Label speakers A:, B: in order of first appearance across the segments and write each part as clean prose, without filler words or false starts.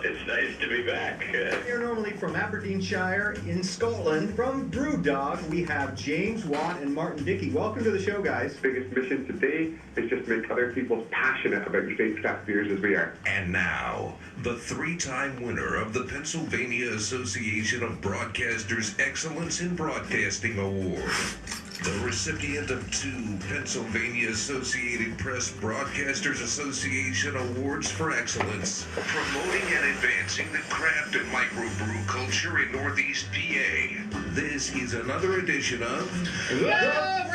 A: It's nice to be back.
B: Here normally from Aberdeenshire in Scotland. From Brewdog, we have James Watt and Martin Dickey. Welcome to the show, guys.
C: Biggest mission today is just to make other people as passionate about great craft beers as we are.
D: And now, the three-time winner of the Pennsylvania Association of Broadcasters Excellence in Broadcasting Award. The recipient of 2 Pennsylvania Associated Press Broadcasters Association Awards for Excellence, promoting and advancing the craft and microbrew culture in Northeast PA. This is another edition of
E: The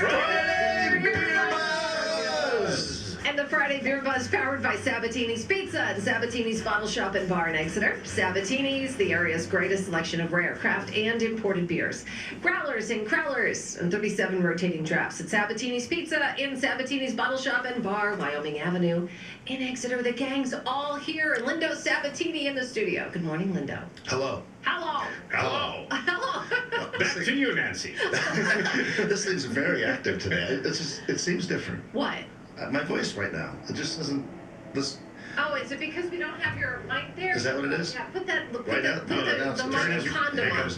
E: Friday BeerBuzz! And the Friday BeerBuzz powered by Sabatini's Pizza and Sabatini's Bottle Shop and Bar in Exeter. Sabatini's, the area's greatest selection of rare craft and imported beers. Growlers and Crowlers and 37 rotating drafts at Sabatini's Pizza in Sabatini's Bottle Shop and Bar, Wyoming Avenue in Exeter. The gang's all here. Lindo Sabatini in the studio. Good morning, Lindo.
F: Hello.
E: Hello.
F: Hello.
E: Hello.
F: Back to you, Nancy. This thing's very active today. It seems different.
E: What?
F: My voice right now, it just doesn't.
E: Oh, is it because we don't have your mic there?
F: Is that what it is?
E: Yeah, put that. Put
F: Right now?
E: the
F: No,
E: mic condom on.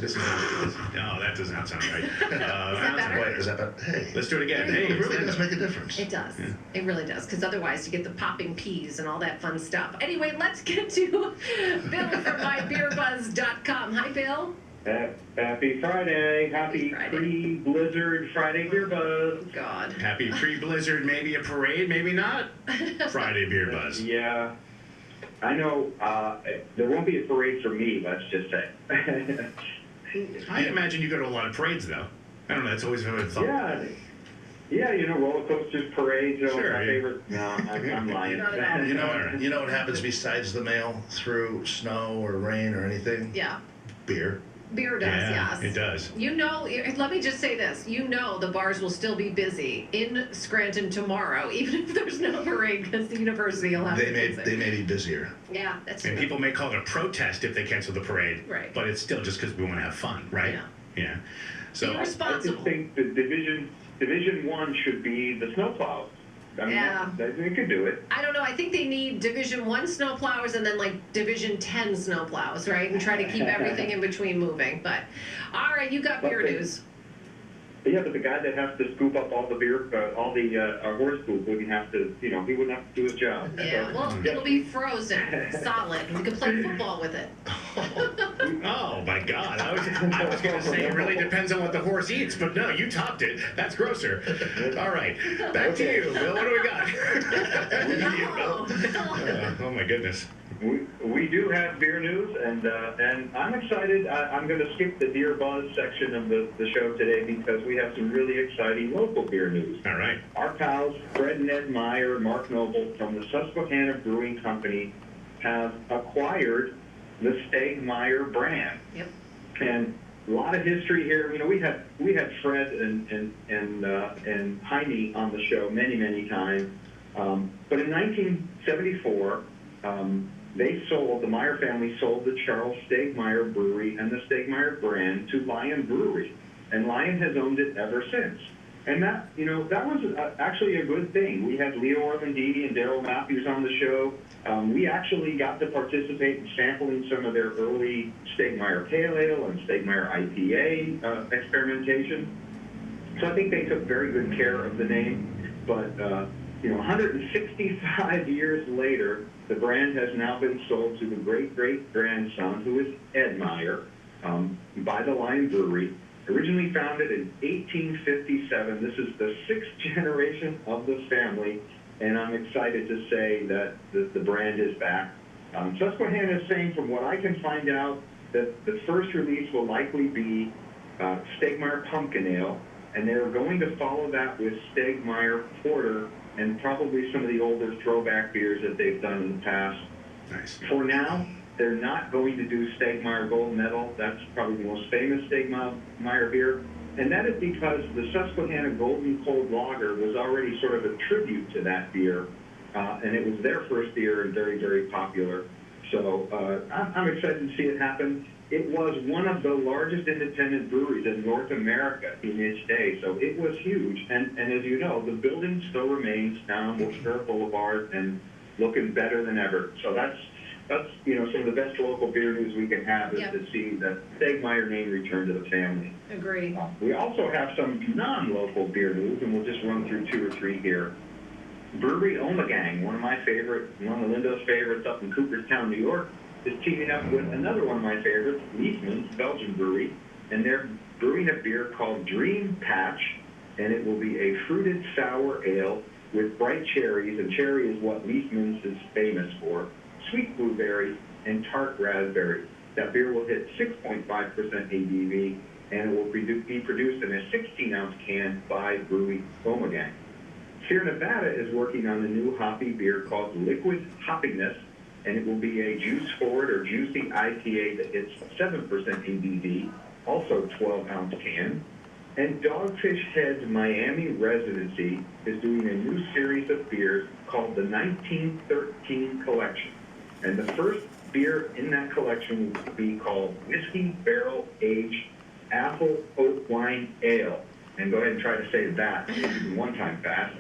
F: No, that does not sound right.
E: Is that better?
F: Wait, is that better? Hey.
G: Let's do it again.
F: It
G: Hey,
F: really does make a difference.
E: It does. Yeah. It really does. Because otherwise, you get the popping peas and all that fun stuff. Anyway, let's get to Bill from mybeerbuzz.com. Hi, Bill.
A: Happy Friday. Happy pre-blizzard Friday Beer Buzz.
E: Oh, God.
G: Happy pre-blizzard, maybe a parade, maybe not. Friday Beer Buzz.
A: Yeah. I know there won't be a parade for me, let's just say.
G: I imagine you go to a lot of parades, though. I don't know, that's always what I thought.
A: Yeah, you know, roller coasters, parades,
G: Sure,
A: my
G: yeah.
A: favorite. No, I'm lying.
F: You know what happens besides the mail through snow or rain or anything?
E: Yeah.
F: Beer.
E: Beer does,
G: Yeah,
E: yes.
G: it does.
E: You know, let me just say this. You know the bars will still be busy in Scranton tomorrow, even if there's no parade, because the university will have to be busy.
F: They may be busier.
E: Yeah, that's
G: And
E: true.
G: people may call it a protest if they cancel the parade.
E: Right.
G: But it's still just because we want to have fun, right?
E: Yeah.
G: So
E: Be
A: I
E: responsible.
A: just think the Division 1 should be the snowplows. I mean,
E: Yeah.
A: they could do it.
E: I don't know. I think they need Division 1 snowplows and then like Division 10 snowplows, right? And try to keep everything in between moving. But all right, you got beer news.
A: Yeah, but the guy that has to scoop up all the beer, all the horse poop wouldn't have to, he wouldn't have to do his job.
E: Yeah,
A: So-
E: well, it'll be frozen, solid. We could play football with it.
G: Oh, my God. I was going to say it really depends on what the horse eats, but no, you topped it. That's grosser. All right. Back to you, Bill. What do we got? Oh, my goodness.
A: We do have beer news, and I'm excited. I'm going to skip the Beer Buzz section of the show today because we have some really exciting local beer news.
G: All right.
A: Our pals, Fred and Ed Meyer and Mark Noble from the Susquehanna Brewing Company have acquired the Stegmeyer brand.
E: Yep.
A: And a lot of history here. We had Fred and Heine on the show many times. But in 1974, the Meyer family sold the Charles Stegmeyer Brewery and the Stegmeyer brand to Lion Brewery, and Lion has owned it ever since. And that was actually a good thing. We had Leo Orlandini and Daryl Matthews on the show. We actually got to participate in sampling some of their early Stegmeyer Pale Ale and Stegmeyer IPA experimentation. So I think they took very good care of the name. But 165 years later, the brand has now been sold to the great-great-grandson, who is Ed Meyer, by the Lion Brewery. Originally founded in 1857, this is the 6th generation of the family, and I'm excited to say that the brand is back. Susquehanna is saying, from what I can find out, that the first release will likely be Stegmeyer Pumpkin Ale, and they're going to follow that with Stegmeyer Porter and probably some of the older throwback beers that they've done in the past.
G: Nice.
A: For now, they're not going to do Stegmeyer Gold Medal. That's probably the most famous Stegmeyer beer. And that is because the Susquehanna Golden Cold Lager was already sort of a tribute to that beer. And it was their first beer and very, very popular. So I'm excited to see it happen. It was one of the largest independent breweries in North America in its day, so it was huge. And as you know, the building still remains down Wilkes-Barre Boulevard and looking better than ever. So that's some of the best local beer news we can have is
E: Yep.
A: to see the Stegmeyer name return to the family.
E: Agree.
A: We also have some non-local beer news, and we'll just run through 2 or 3 here. Brewery Omegang, one of Lindo's favorites up in Cooperstown, New York, is teaming up with another one of my favorites, Liesmann's Belgian brewery, and they're brewing a beer called Dream Patch, and it will be a fruited sour ale with bright cherries, and cherry is what Liesmann's is famous for, sweet blueberry, and tart raspberry. That beer will hit 6.5% ABV, and it will be produced in a 16-ounce can by Brewery Omegang. Sierra Nevada is working on a new hoppy beer called Liquid Hoppiness, and it will be a juice-forward or juicy IPA that hits 7% ABV, also 12-ounce can. And Dogfish Head's Miami residency is doing a new series of beers called the 1913 Collection. And the first beer in that collection will be called Whiskey Barrel Aged Apple Oak Wine Ale. And go ahead and try to say that one time fast.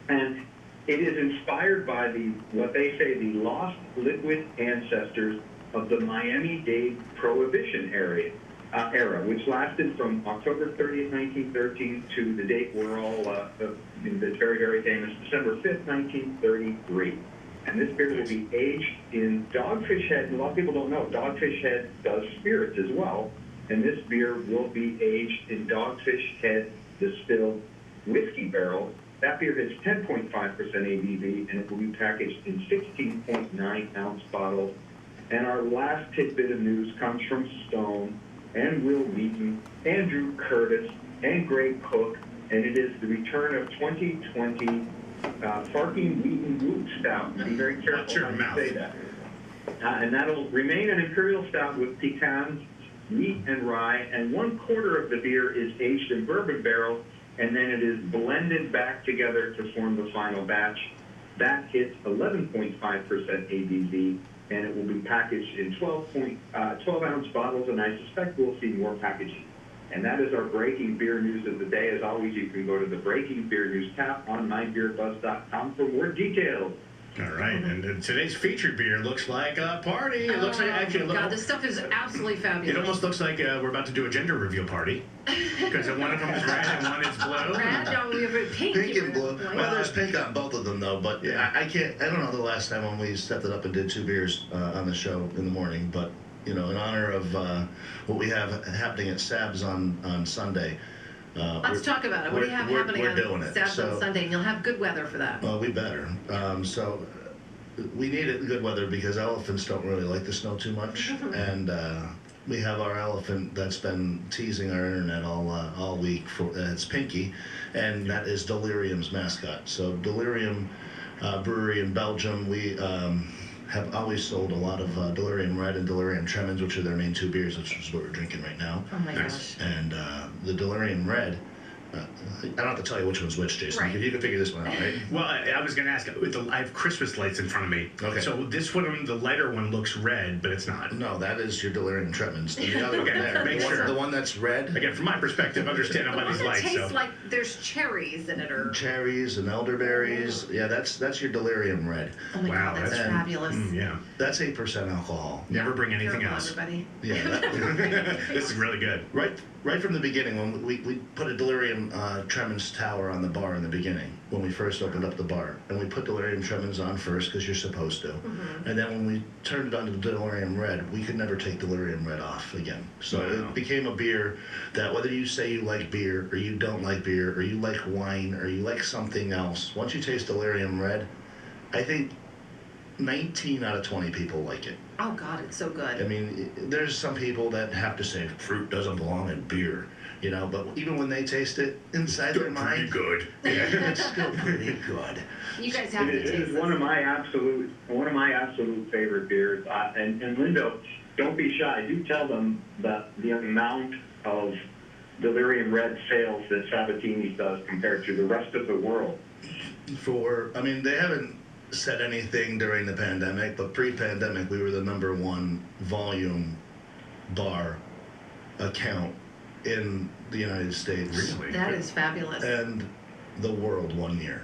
A: And it is inspired by what they say the lost liquid ancestors of the Miami-Dade Prohibition era, which lasted from October 30th, 1913 to the date we're all in the very, very famous December 5th, 1933. And this beer will be aged in Dogfish Head. And a lot of people don't know, Dogfish Head does spirits as well. And this beer will be aged in Dogfish Head distilled whiskey barrel. That beer has 10.5% ABV, and it will be packaged in 16.9-ounce bottles. And our last tidbit of news comes from Stone and Will Wheaton, Andrew Curtis, and Greg Cook, and it is the return of 2020 Farking Wheaton Root Stout. Be very careful
G: your
A: how you
G: mouth.
A: say that. And that'll remain an imperial stout with pecans, wheat, and rye, and 1/4 of the beer is aged in bourbon barrels, and then it is blended back together to form the final batch. That hits 11.5% ABV, and it will be packaged in 12-ounce bottles, and I suspect we'll see more packaging. And that is our Breaking Beer News of the day. As always, you can go to the Breaking Beer News tab on mybeerbuzz.com for more details.
G: All right, and today's featured beer looks like a party. It looks like actually a little.
E: God, this stuff is absolutely fabulous.
G: It almost looks like we're about to do a gender reveal party because one of them is red and one is blue.
E: Red? No, we have a pink.
F: Pink and blue.
E: Like-
F: Well, there's pink on both of them, though, but
G: Yeah.
F: I can't, I don't know the last time when we stepped it up and did 2 beers on the show in the morning, but, in honor of what we have happening at Sab's on Sunday.
E: Let's talk about it. What do you have happening
F: we're doing
E: on
F: it.
E: Saturday
F: So-
E: and Sunday? And you'll have good weather for that.
F: Well, we better. So we need it in good weather because elephants don't really like the snow too much, and we have our elephant that's been teasing our internet all week. It's Pinky, and that is Delirium's mascot. So Delirium Brewery in Belgium, we have always sold a lot of Delirium Red and Delirium Tremens, which are their main 2 beers, which is what we're drinking right now.
E: Oh my
G: Nice.
E: gosh.
F: And the Delirium Red, I don't have to tell you which one's which, Jason.
E: Right.
F: You can figure this one out, right?
G: Well, I was going to ask. I have Christmas lights in front of me.
F: Okay.
G: So this one, the lighter one, looks red, but it's not.
F: No, that is your Delirium Tremens. And the other
G: Okay,
F: one there,
G: make
F: the one-
G: sure.
F: the one that's red,
G: Again, from my perspective, understand
E: The
G: about
E: one
G: these
E: that
G: lights.
E: tastes
G: So.
E: like there's cherries in it, or
F: cherries and elderberries. Yeah, that's your Delirium Red.
E: oh my
G: Wow,
E: god, that's
F: that's-
E: fabulous.
G: Yeah.
F: That's 8% alcohol.
G: Never bring anything
E: Careful,
G: else.
E: everybody.
F: Yeah, that,
G: This is really good.
F: right from the beginning when we put a Delirium Tremens tower on the bar in the beginning when we first opened up the bar, and we put Delirium Tremens on first because you're supposed to, and then when we turned it on to Delirium Red, we could never take Delirium Red off again. So
G: Wow.
F: it became a beer that whether you say you like beer or you don't like beer or you like wine or you like something else, once you taste Delirium Red, I think 19 out of 20 people like it.
E: Oh god, it's so good.
F: I mean, there's some people that have to say fruit doesn't belong in beer, but even when they taste it inside their
G: Pretty
F: mind,
G: good.
F: it's still pretty good.
E: You guys have to
A: It
E: taste
A: is
E: this.
A: one of my absolute favorite beers. And Lindo, don't be shy. Do tell them the amount of Delirium Red sales that Sabatini's does compared to the rest of the world.
F: They haven't said anything during the pandemic, but pre-pandemic, we were the #1 volume bar account in the United States.
G: Really?
E: That is fabulous.
F: And the world one year.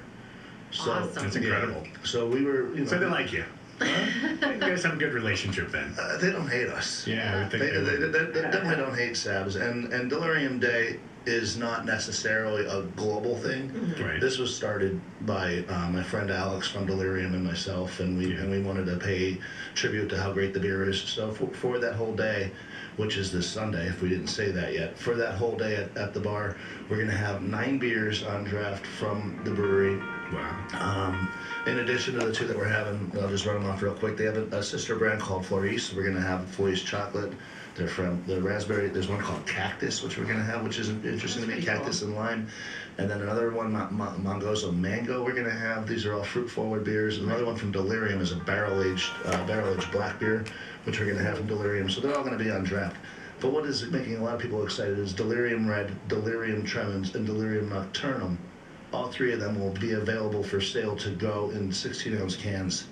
F: So,
E: Awesome.
G: That's incredible.
F: So we were,
G: So they like you. You guys have a good relationship then.
F: They don't hate us.
G: Yeah, I would think
F: They
G: they would.
F: definitely don't hate Sabs. And Delirium Day is not necessarily a global thing.
G: Right.
F: This was started by my friend Alex from Delirium and myself, and we wanted to pay tribute to how great the beer is. So for that whole day, which is this Sunday, if we didn't say that yet, for that whole day at the bar, we're going to have 9 beers on draft from the brewery.
G: Wow.
F: In addition to the 2 that we're having, I'll just run them off real quick. They have a sister brand called Floris. We're going to have Floris chocolate. They're from the raspberry. There's one called Cactus, which we're going to have, which is interesting to me. Cactus and lime. And then another one, Mongozo Mango, we're going to have. These are all fruit-forward beers. Another one from Delirium is a barrel-aged black beer, which we're going to have from Delirium. So they're all going to be on draft. But what is making a lot of people excited is Delirium Red, Delirium Tremens, and Delirium Nocturnum. All 3 of them will be available for sale to go in 16-ounce cans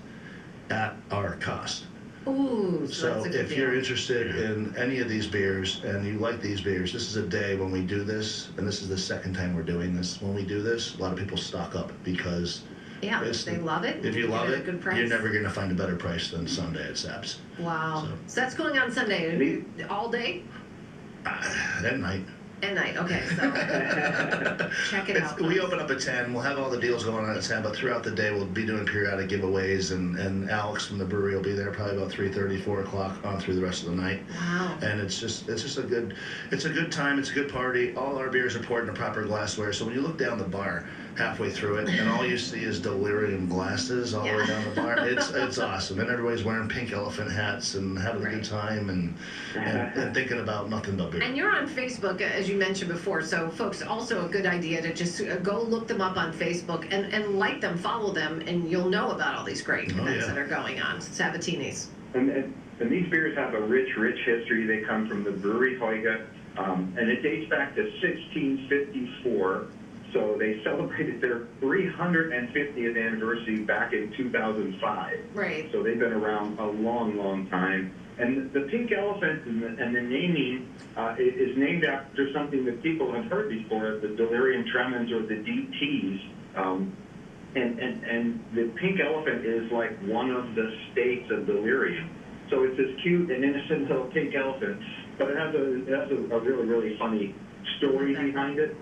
F: at our cost.
E: Ooh,
F: So
E: that's a good
F: if you're
E: deal.
F: interested in any of these beers and you like these beers, this is a day when we do this, and this is the second time we're doing this. When we do this, a lot of people stock up because
E: Yeah,
F: it's
E: they love it.
F: if you
E: get
F: love
E: at
F: it,
E: a good price.
F: you're never going to find a better price than Sunday at Sabs.
E: Wow.
F: So-
E: So that's going on Sunday, all day
F: At night.
E: and night. Okay, so check it out.
F: We open up at 10. We'll have all the deals going on at 10, but throughout the day we'll be doing periodic giveaways, and Alex from the brewery will be there probably about 3:30, 4 o'clock on through the rest of the night.
E: Wow.
F: And it's just a good time. It's a good party. All our beers are poured in a proper glassware. So when you look down the bar halfway through it, and all you see is Delirium glasses all the way down the bar, it's awesome. And everybody's wearing pink elephant hats and having a good time and thinking about nothing but beer.
E: And you're on Facebook, as you mentioned before, so folks, also a good idea to just go look them up on Facebook and like them, follow them, and you'll know about all these great events that are going on. Sabatini's.
A: And these beers have a rich history. They come from the brewery Hoyga, and it dates back to 1654. So they celebrated their 350th anniversary back in 2005.
E: Right.
A: So they've been around a long time. And the pink elephant and the naming is named after something that people have heard before, the Delirium Tremens or the DTs. And the pink elephant is like one of the states of delirium. So it's this cute and innocent little pink elephant, but it has a really funny story behind it.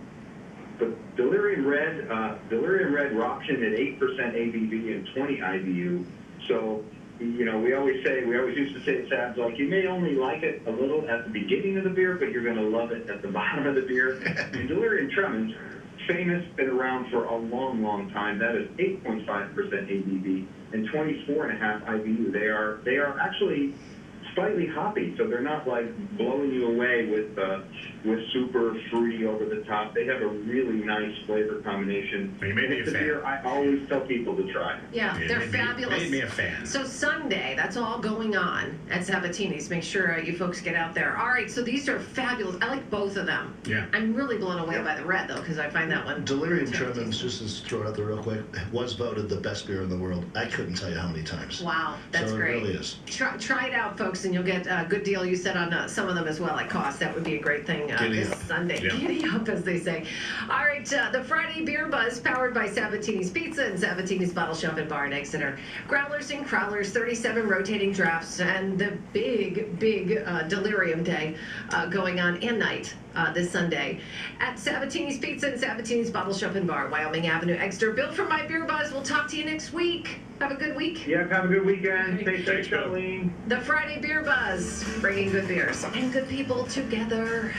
A: But Delirium Red Roption at 8% ABV and 20 IBU. So, you know, we always used to say at Sabs, like, you may only like it a little at the beginning of the beer, but you're going to love it at the bottom of the beer. And Delirium Tremens, famous, been around for a long time. That is 8.5% ABV and 24.5 IBU. They are actually slightly hoppy, so they're not like blowing you away with super fruity over the top. They have a really nice flavor combination.
G: You made me a
A: It's a
G: fan.
A: beer I always tell people to try.
E: Yeah, they're fabulous.
G: Made me a fan.
E: So Sunday, that's all going on at Sabatini's. Make sure you folks get out there. All right, so these are fabulous. I like both of them.
G: Yeah.
E: I'm really blown away by the red, though, because I find that one.
F: Delirium Tremens, just to throw it out there real quick, was voted the best beer in the world. I couldn't tell you how many times.
E: Wow, that's
F: so
E: great.
F: It really is.
E: Try it out, folks, and you'll get a good deal. You said on some of them as well at cost. That would be a great thing
F: Giddy
E: this
F: up.
E: Sunday.
G: Yeah.
E: Giddy up, as they say. All right, the Friday Beer Buzz, powered by Sabatini's Pizza and Sabatini's Bottle Shop and Bar in Exeter. Growlers and Crowlers, 37 rotating drafts, and the big Delirium Day going on and night this Sunday at Sabatini's Pizza and Sabatini's Bottle Shop and Bar, Wyoming Avenue, Exeter. Bill from My Beer Buzz, we'll talk to you next week. Have a good week.
A: Yeah, have a good weekend. Stay
G: Thanks,
A: safe,
G: Bill.
A: Charlene.
E: The Friday Beer Buzz, bringing good beers and good people together.